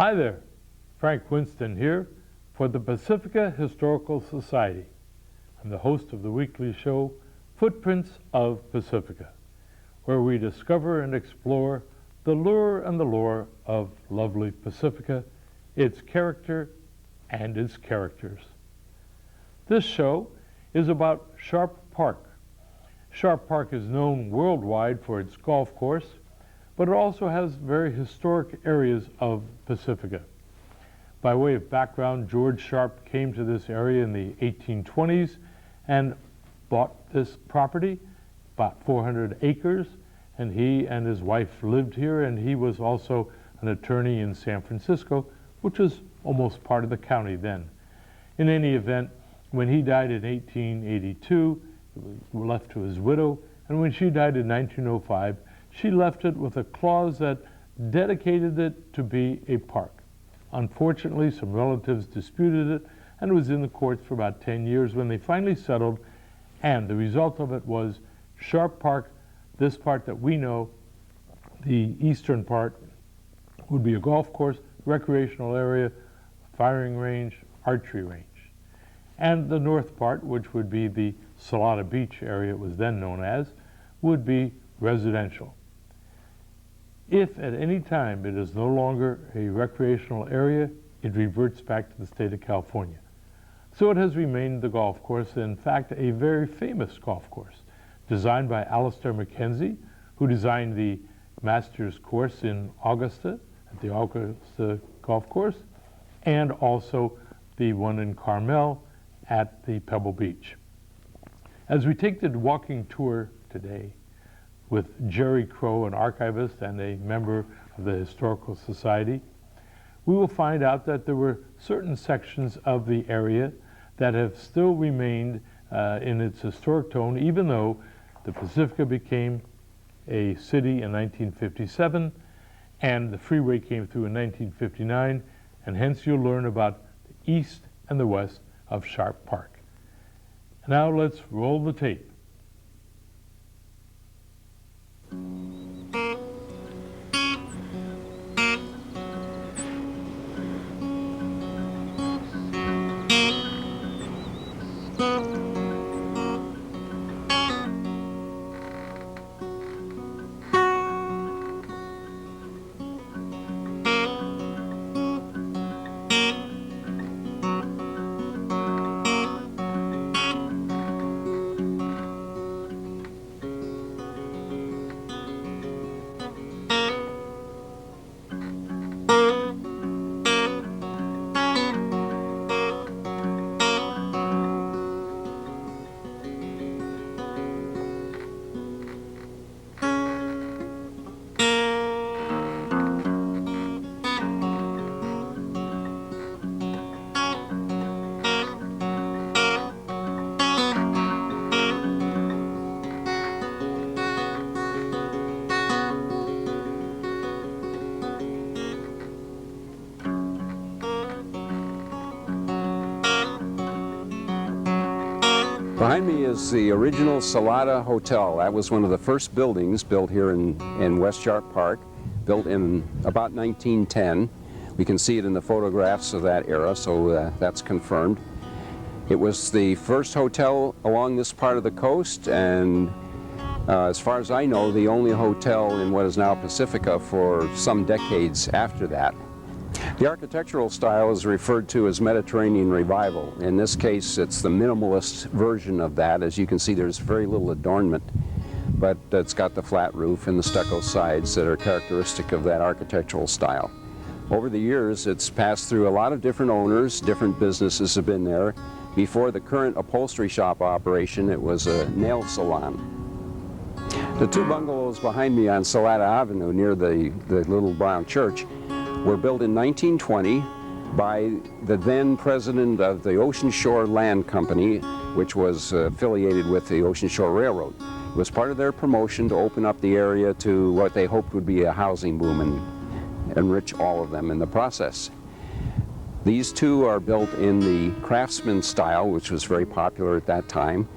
Hi there, Frank Winston here for the Pacifica Historical Society. I'm the host of the weekly show, Footprints of Pacifica, where we discover and explore the lure and the lore of lovely Pacifica, its character and its characters. This show is about Sharp Park. Sharp Park is known worldwide for its golf course, but it also has very historic areas of Pacifica. By way of background, George Sharp came to this area in the 1820s and bought this property, about 400 acres, and he and his wife lived here, and he was also an attorney in San Francisco, which was almost part of the county then. In any event, when he died in 1882, he was left to his widow, and when she died in 1905, she left it with a clause that dedicated it to be a park. Unfortunately, some relatives disputed it, and it was in the courts for about 10 years when they finally settled, and the result of it was Sharp Park, this part that we know, the eastern part, would be a golf course, recreational area, firing range, archery range. And the north part, which would be the Solata Beach area it was then known as, would be residential. If at any time it is no longer a recreational area, it reverts back to the state of California. So it has remained the golf course, in fact a very famous golf course, designed by Alistair Mackenzie, who designed the Masters course in Augusta, at the Augusta Golf Course, and also the one in Carmel at the Pebble Beach. As we take the walking tour today with Jerry Crow, an archivist and a member of the Historical Society, we will find out that there were certain sections of the area that have still remained in its historic tone, even though the Pacifica became a city in 1957 and the freeway came through in 1959, and hence you'll learn about the east and the west of Sharp Park. Now let's roll the tape. Behind me is the original Solata Hotel. That was one of the first buildings built here in West Sharp Park, built in about 1910. We can see it in the photographs of that era, so that's confirmed. It was the first hotel along this part of the coast, and as far as I know, the only hotel in what is now Pacifica for some decades after that. The architectural style is referred to as Mediterranean Revival. In this case, it's the minimalist version of that. As you can see, there's very little adornment, but it's got the flat roof and the stucco sides that are characteristic of that architectural style. Over the years, it's passed through a lot of different owners, different businesses have been there. Before the current upholstery shop operation, it was a nail salon. The two bungalows behind me on Solata Avenue near the little brown church were built in 1920 by the then president of the Ocean Shore Land Company, which was affiliated with the Ocean Shore Railroad. It was part of their promotion to open up the area to what they hoped would be a housing boom and enrich all of them in the process. These two are built in the craftsman style, which was very popular at that time.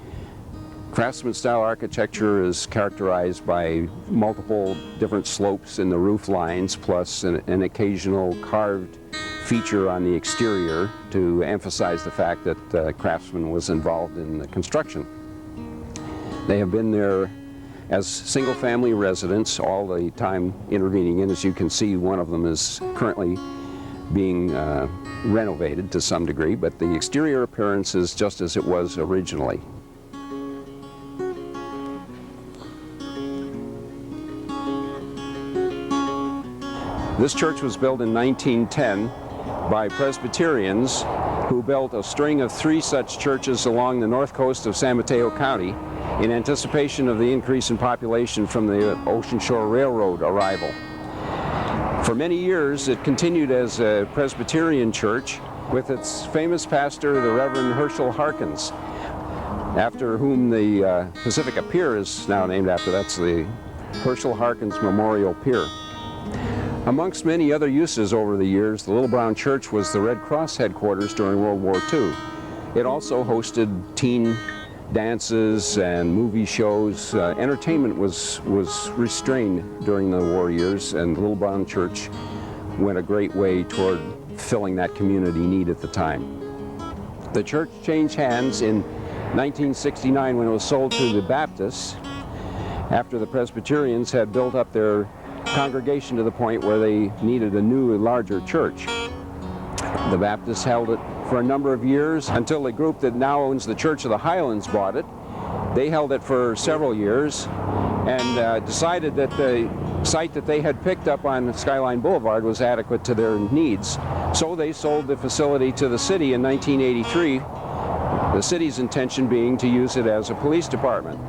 Craftsman-style architecture is characterized by multiple different slopes in the roof lines, plus an occasional carved feature on the exterior to emphasize the fact that Craftsman was involved in the construction. They have been there as single-family residents all the time intervening, and as you can see, one of them is currently being renovated to some degree, but the exterior appearance is just as it was originally. This church was built in 1910 by Presbyterians who built a string of 3 such churches along the north coast of San Mateo County in anticipation of the increase in population from the Ocean Shore Railroad arrival. For many years it continued as a Presbyterian church with its famous pastor, the Reverend Herschel Harkins, after whom the Pacifica Pier is now named after. That's the Herschel Harkins Memorial Pier. Amongst many other uses over the years, the Little Brown Church was the Red Cross headquarters during World War II. It also hosted teen dances and movie shows. Entertainment was restrained during the war years, and the Little Brown Church went a great way toward filling that community need at the time. The church changed hands in 1969 when it was sold to the Baptists after the Presbyterians had built up their congregation to the point where they needed a new, larger church. The Baptists held it for a number of years until the group that now owns the Church of the Highlands bought it. They held it for several years and decided that the site that they had picked up on Skyline Boulevard was adequate to their needs. So they sold the facility to the city in 1983, the city's intention being to use it as a police department.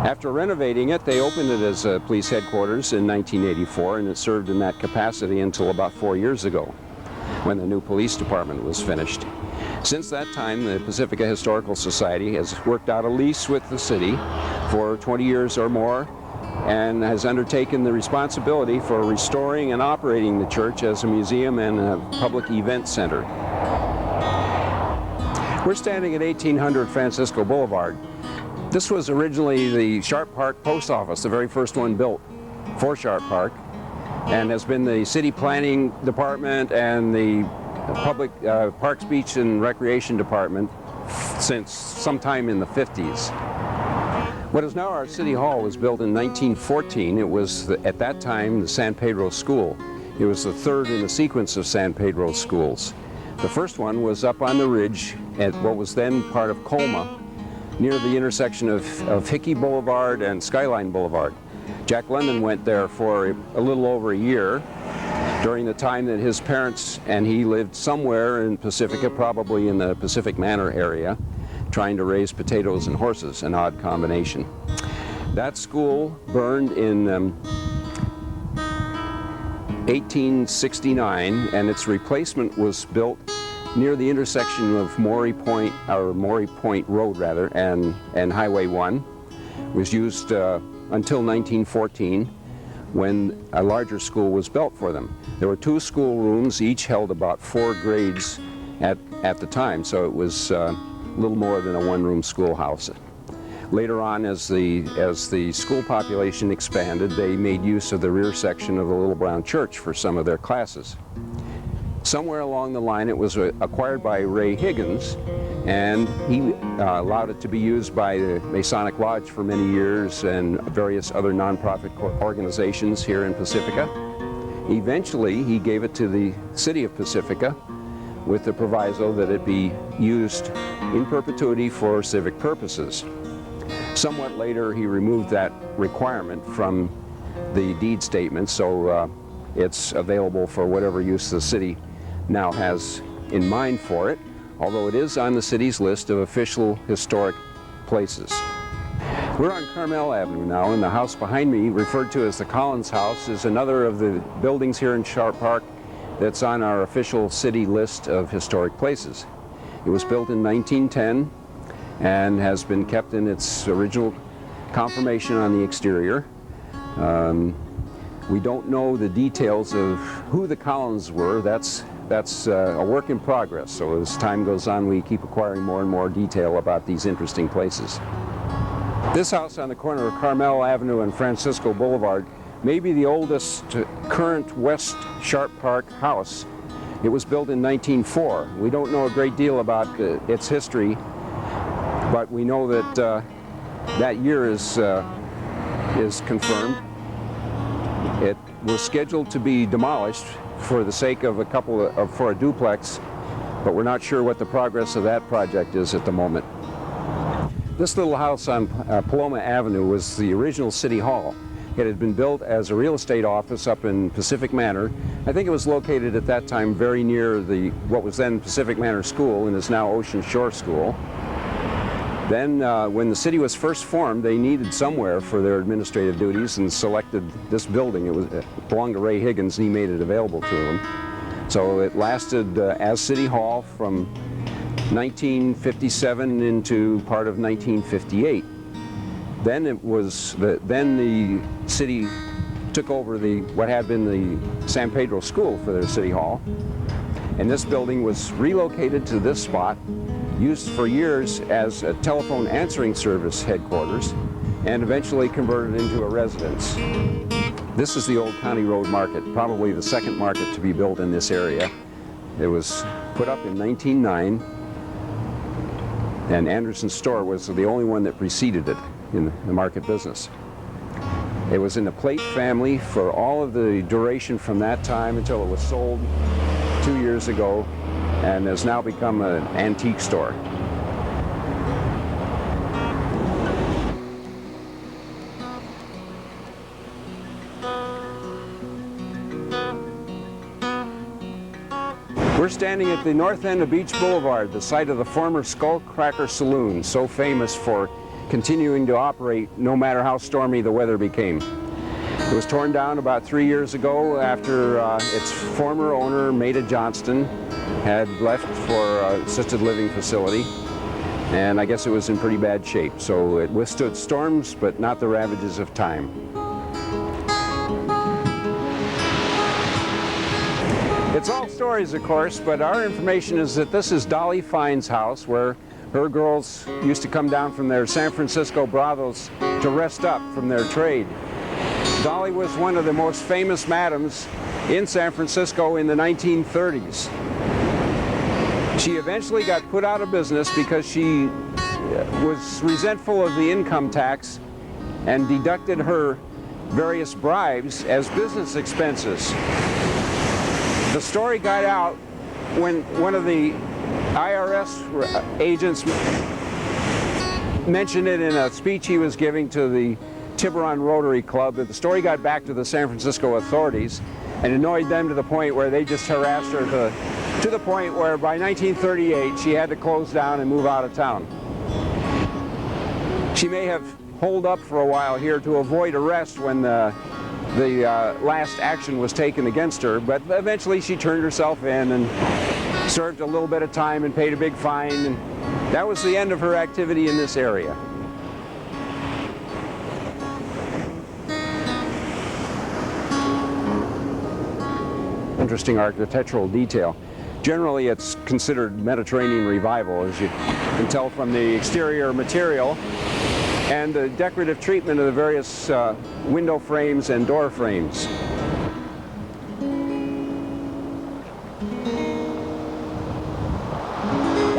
After renovating it, they opened it as a police headquarters in 1984, and it served in that capacity until about 4 years ago, when the new police department was finished. Since that time, the Pacifica Historical Society has worked out a lease with the city for 20 years or more, and has undertaken the responsibility for restoring and operating the church as a museum and a public event center. We're standing at 1800 Francisco Boulevard. This was originally the Sharp Park Post Office, the very first one built for Sharp Park, and has been the city planning department and the public Parks, Beach and Recreation department since sometime in the 50s. What is now our City Hall was built in 1914. It was, at that time, the San Pedro School. It was the third in the sequence of San Pedro schools. The first one was up on the ridge at what was then part of Colma, near the intersection of Hickey Boulevard and Skyline Boulevard. Jack London went there for a little over a year during the time that his parents and he lived somewhere in Pacifica, probably in the Pacific Manor area, trying to raise potatoes and horses, an odd combination. That school burned in 1869, and its replacement was built near the intersection of Maury Point Road rather, and Highway 1. It was used until 1914, when a larger school was built for them. There were 2 school rooms, each held about 4 grades at the time, so it was a little more than a one-room schoolhouse. Later on, as the school population expanded, they made use of the rear section of the Little Brown Church for some of their classes. Somewhere along the line, it was acquired by Ray Higgins, and he allowed it to be used by the Masonic Lodge for many years and various other nonprofit organizations here in Pacifica. Eventually, he gave it to the city of Pacifica with the proviso that it be used in perpetuity for civic purposes. Somewhat later, he removed that requirement from the deed statement, so it's available for whatever use the city now has in mind for it, although it is on the city's list of official historic places. We're on Carmel Avenue now, and the house behind me, referred to as the Collins House, is another of the buildings here in Sharp Park that's on our official city list of historic places. It was built in 1910 and has been kept in its original conformation on the exterior. We don't know the details of who the Collins were. That's a work in progress, so as time goes on we keep acquiring more and more detail about these interesting places. This house on the corner of Carmel Avenue and Francisco Boulevard may be the oldest current West Sharp Park house. It was built in 1904. We don't know a great deal about its history, but we know that that year is confirmed. It was scheduled to be demolished for the sake of for a duplex, but we're not sure what the progress of that project is at the moment. This little house on Paloma Avenue was the original City Hall. It had been built as a real estate office up in Pacific Manor. I think it was located at that time very near what was then Pacific Manor School and is now Ocean Shore School. Then when the city was first formed, they needed somewhere for their administrative duties and selected this building. It belonged to Ray Higgins and he made it available to him. So it lasted as City Hall from 1957 into part of 1958. Then the city took over what had been the San Pedro School for their City Hall, and this building was relocated to this spot, used for years as a telephone answering service headquarters, and eventually converted into a residence. This is the old County Road Market, probably the second market to be built in this area. It was put up in 1909. And Anderson's store was the only one that preceded it in the market business. It was in the Plate family for all of the duration from that time until it was sold 2 years ago and has now become an antique store. We're standing at the north end of Beach Boulevard, the site of the former Skullcracker Saloon, so famous for continuing to operate no matter how stormy the weather became. It was torn down about 3 years ago after its former owner, Maida Johnston, had left for an assisted living facility, and I guess it was in pretty bad shape. So it withstood storms, but not the ravages of time. It's all stories, of course, but our information is that this is Dolly Fine's house, where her girls used to come down from their San Francisco brothels to rest up from their trade. Dolly was one of the most famous madams in San Francisco in the 1930s. She eventually got put out of business because she was resentful of the income tax and deducted her various bribes as business expenses. The story got out when one of the IRS agents mentioned it in a speech he was giving to the Tiburon Rotary Club. The story got back to the San Francisco authorities and annoyed them to the point where they just harassed her to the point where by 1938 she had to close down and move out of town. She may have holed up for a while here to avoid arrest when the last action was taken against her, but eventually she turned herself in and served a little bit of time and paid a big fine, and that was the end of her activity in this area. Interesting architectural detail. Generally it's considered Mediterranean revival, as you can tell from the exterior material and the decorative treatment of the various window frames and door frames.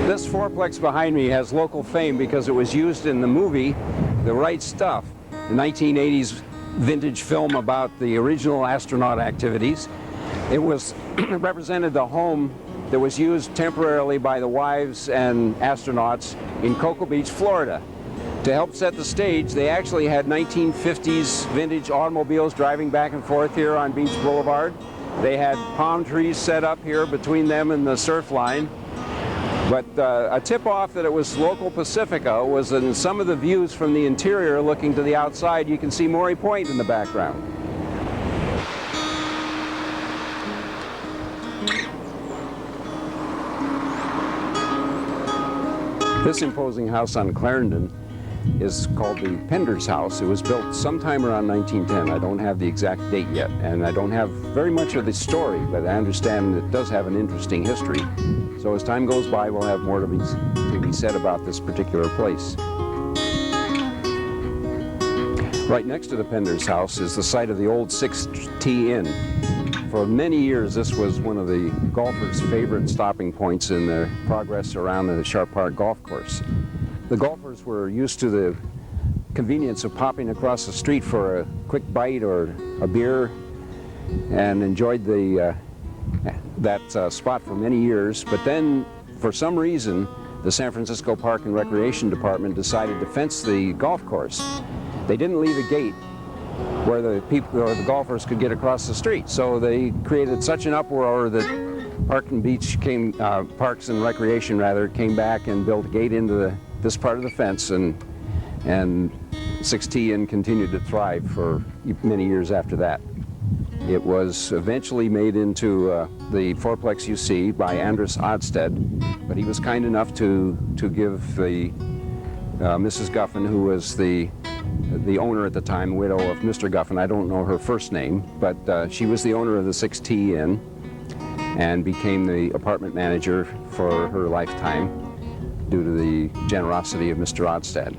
This fourplex behind me has local fame because it was used in the movie The Right Stuff, the 1980s vintage film about the original astronaut activities. It was represented the home that was used temporarily by the wives and astronauts in Cocoa Beach, Florida. To help set the stage, they actually had 1950s vintage automobiles driving back and forth here on Beach Boulevard. They had palm trees set up here between them and the surf line. But a tip-off that it was local Pacifica was in some of the views from the interior looking to the outside. You can see Maury Point in the background. This imposing house on Clarendon is called the Pender's House. It was built sometime around 1910. I don't have the exact date yet, and I don't have very much of the story, but I understand it does have an interesting history. So as time goes by, we'll have more to be said about this particular place. Right next to the Pender's house is the site of the old 6T Inn. For many years, this was one of the golfers' favorite stopping points in their progress around the Sharp Park Golf Course. The golfers were used to the convenience of popping across the street for a quick bite or a beer and enjoyed that spot for many years. But then, for some reason, the San Francisco Park and Recreation Department decided to fence the golf course. They didn't leave a gate where the people or the golfers could get across the street. So they created such an uproar that Parks and Recreation came back and built a gate into this part of the fence, and 6T Inn continued to thrive for many years after that. It was eventually made into the fourplex you see by Andrus Odsted, but he was kind enough to give the Mrs. Guffin, who was the owner at the time, widow of Mr. Guffin. I don't know her first name, but she was the owner of the 6T Inn and became the apartment manager for her lifetime due to the generosity of Mr. Odsted.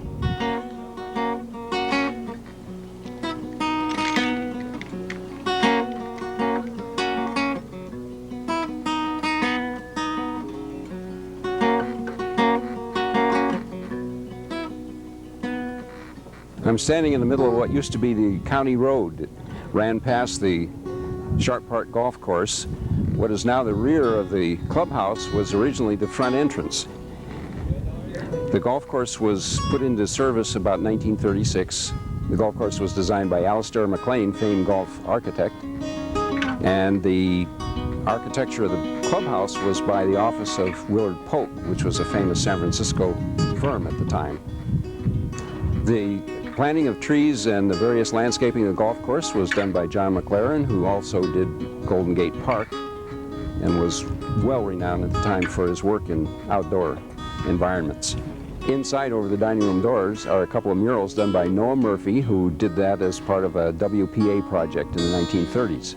I'm standing in the middle of what used to be the county road that ran past the Sharp Park Golf Course. What is now the rear of the clubhouse was originally the front entrance. The golf course was put into service about 1936. The golf course was designed by Alistair MacLean, famed golf architect, and the architecture of the clubhouse was by the office of Willard Pope, which was a famous San Francisco firm at the time. The planting of trees and the various landscaping of the golf course was done by John McLaren, who also did Golden Gate Park and was well renowned at the time for his work in outdoor environments. Inside, over the dining room doors, are a couple of murals done by Noah Murphy, who did that as part of a WPA project in the 1930s.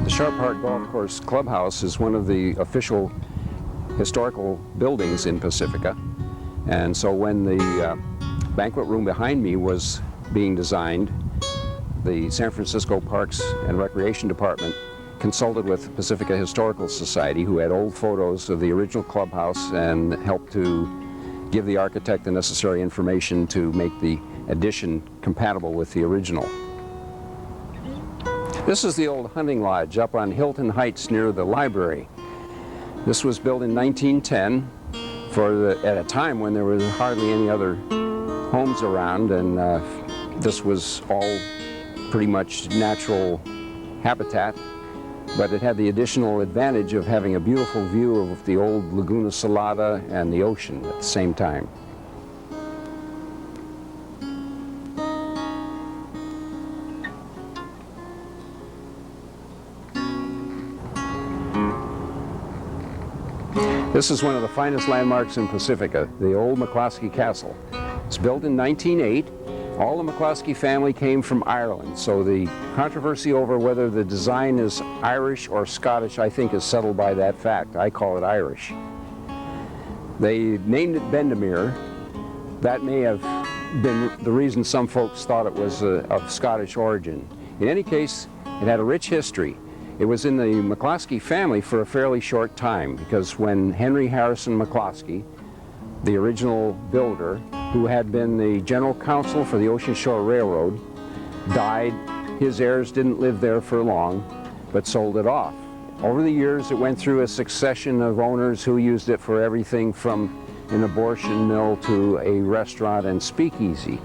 Sharp Park Golf Course Clubhouse is one of the official historical buildings in Pacifica, and so when the banquet room behind me was being designed, the San Francisco Parks and Recreation Department consulted with the Pacifica Historical Society, who had old photos of the original clubhouse and helped to give the architect the necessary information to make the addition compatible with the original. This is the old hunting lodge up on Hilton Heights near the library. This was built in 1910 at a time when there was hardly any other homes around, and this was all pretty much natural habitat, but it had the additional advantage of having a beautiful view of the old Laguna Salada and the ocean at the same time. This is one of the finest landmarks in Pacifica, the old McCloskey Castle. It's built in 1908. All the McCloskey family came from Ireland, so the controversy over whether the design is Irish or Scottish, I think, is settled by that fact. I call it Irish. They named it Bendemeer. That may have been the reason some folks thought it was of Scottish origin. In any case, it had a rich history. It was in the McCloskey family for a fairly short time, because when Henry Harrison McCloskey, the original builder, who had been the general counsel for the Ocean Shore Railroad, died, his heirs didn't live there for long, but sold it off. Over the years, it went through a succession of owners who used it for everything from an abortion mill to a restaurant and speakeasy.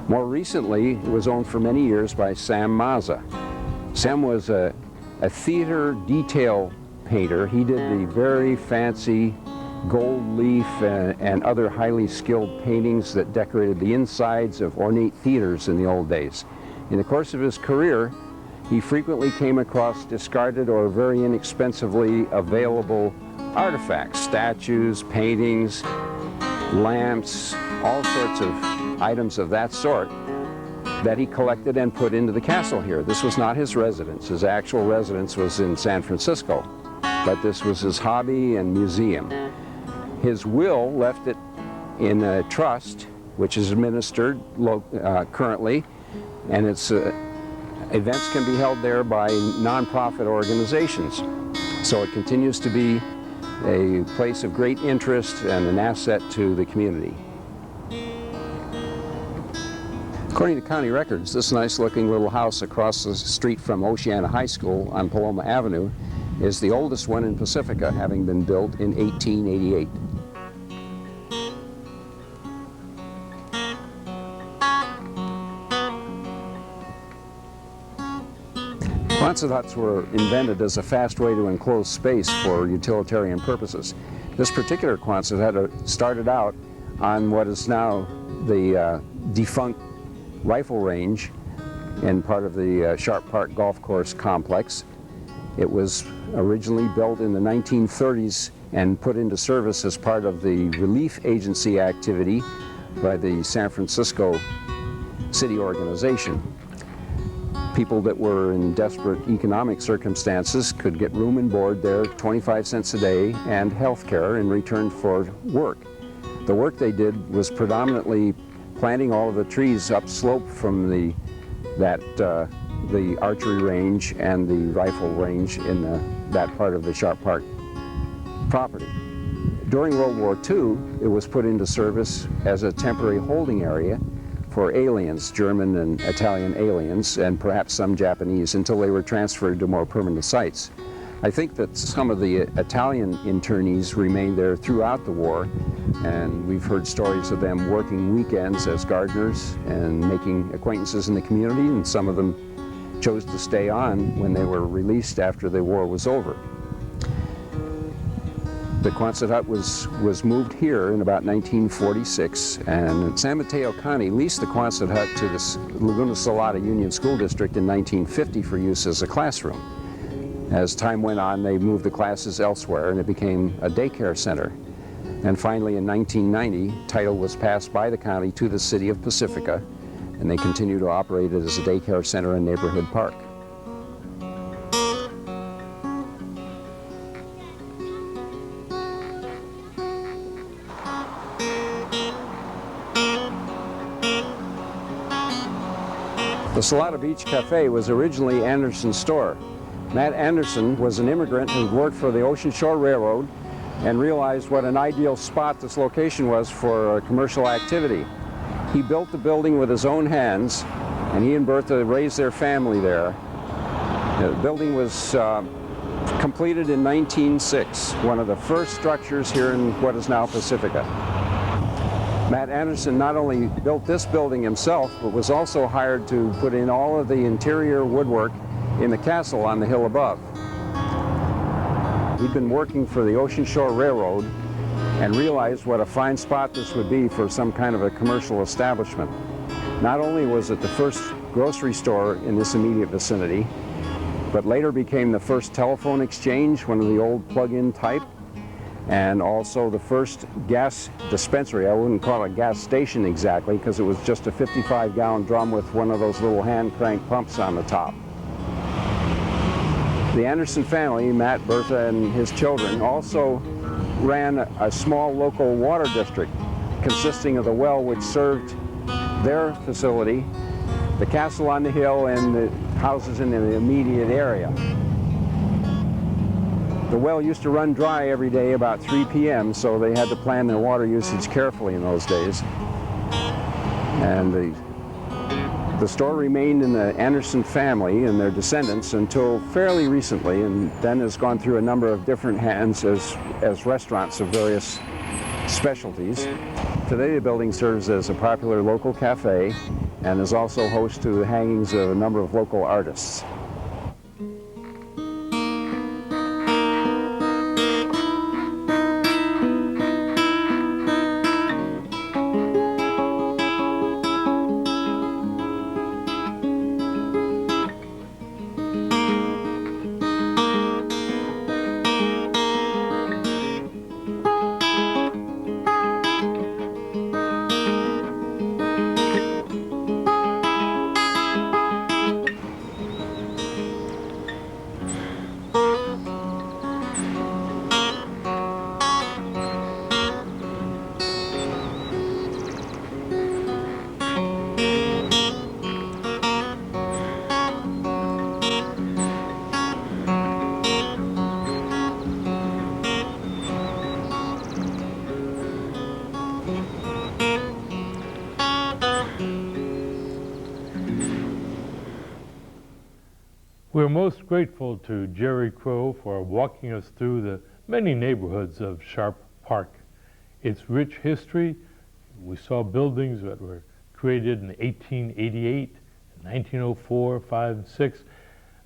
More recently, it was owned for many years by Sam Mazza. Sam was a theater detail painter. He did the very fancy gold leaf and other highly skilled paintings that decorated the insides of ornate theaters in the old days. In the course of his career, he frequently came across discarded or very inexpensively available artifacts, statues, paintings, lamps, all sorts of items of that sort that he collected and put into the castle here. This was not his residence. His actual residence was in San Francisco, but this was his hobby and museum. His will left it in a trust, which is administered currently, and its events can be held there by nonprofit organizations. So it continues to be a place of great interest and an asset to the community. According to county records, this nice-looking little house across the street from Oceana High School on Paloma Avenue is the oldest one in Pacifica, having been built in 1888. Quonset huts were invented as a fast way to enclose space for utilitarian purposes. This particular Quonset hut started out on what is now the defunct rifle range and part of the Sharp Park Golf Course complex. It was originally built in the 1930s and put into service as part of the relief agency activity by the San Francisco city organization. People that were in desperate economic circumstances could get room and board there, 25 cents a day, and health care in return for work. The work they did was predominantly planting all of the trees upslope from the archery range and the rifle range in that part of the Sharp Park property. During World War II, it was put into service as a temporary holding area for aliens, German and Italian aliens, and perhaps some Japanese, until they were transferred to more permanent sites. I think that some of the Italian internees remained there throughout the war, and we've heard stories of them working weekends as gardeners and making acquaintances in the community, and some of them chose to stay on when they were released after the war was over. The Quonset hut was moved here in about 1946, and San Mateo County leased the Quonset hut to the Laguna Solata Union School District in 1950 for use as a classroom. As time went on, they moved the classes elsewhere, and it became a daycare center. And finally, in 1990, title was passed by the county to the city of Pacifica, and they continue to operate it as a daycare center and neighborhood park. The Solata Beach Cafe was originally Anderson's store. Matt Anderson was an immigrant who worked for the Ocean Shore Railroad and realized what an ideal spot this location was for commercial activity. He built the building with his own hands, and he and Bertha raised their family there. The building was completed in 1906, one of the first structures here in what is now Pacifica. Matt Anderson not only built this building himself, but was also hired to put in all of the interior woodwork in the castle on the hill above. He'd been working for the Ocean Shore Railroad and realized what a fine spot this would be for some kind of a commercial establishment. Not only was it the first grocery store in this immediate vicinity, but later became the first telephone exchange, one of the old plug-in type, and also the first gas dispensary. I wouldn't call it a gas station exactly, because it was just a 55-gallon drum with one of those little hand crank pumps on the top. The Anderson family, Matt, Bertha, and his children, also ran a small local water district consisting of the well which served their facility, the castle on the hill, and the houses in the immediate area. The well used to run dry every day about 3 p.m., so they had to plan their water usage carefully in those days. And the store remained in the Anderson family and their descendants until fairly recently, and then has gone through a number of different hands as restaurants of various specialties. Today the building serves as a popular local cafe and is also host to the hangings of a number of local artists. We're most grateful to Jerry Crow for walking us through the many neighborhoods of Sharp Park. Its rich history, we saw buildings that were created in 1888, 1904, 5, and 6,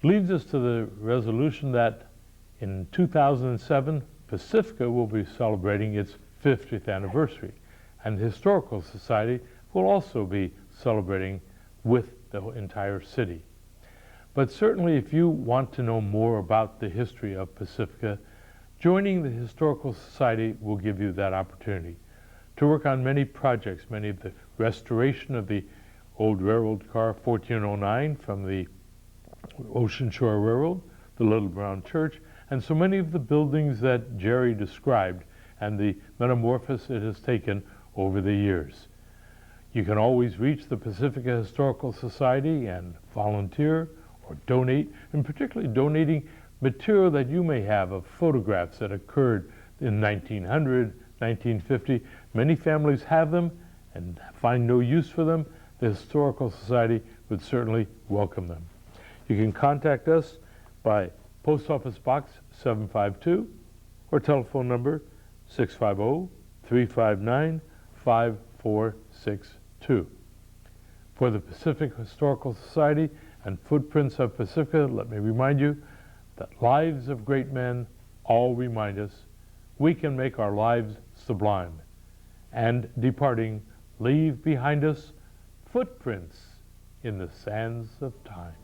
leads us to the resolution that in 2007, Pacifica will be celebrating its 50th anniversary, and the Historical Society will also be celebrating with the entire city. But certainly if you want to know more about the history of Pacifica, joining the Historical Society will give you that opportunity to work on many projects, many of the restoration of the old railroad car 1409 from the Ocean Shore Railroad, the Little Brown Church, and so many of the buildings that Jerry described and the metamorphosis it has taken over the years. You can always reach the Pacifica Historical Society and volunteer or donate, and particularly donating material that you may have of photographs that occurred in 1900, 1950. Many families have them and find no use for them. The Historical Society would certainly welcome them. You can contact us by Post Office Box 752 or telephone number 650-359-5462. For the Pacific Historical Society and Footprints of Pacifica, let me remind you that lives of great men all remind us we can make our lives sublime, and departing, leave behind us footprints in the sands of time.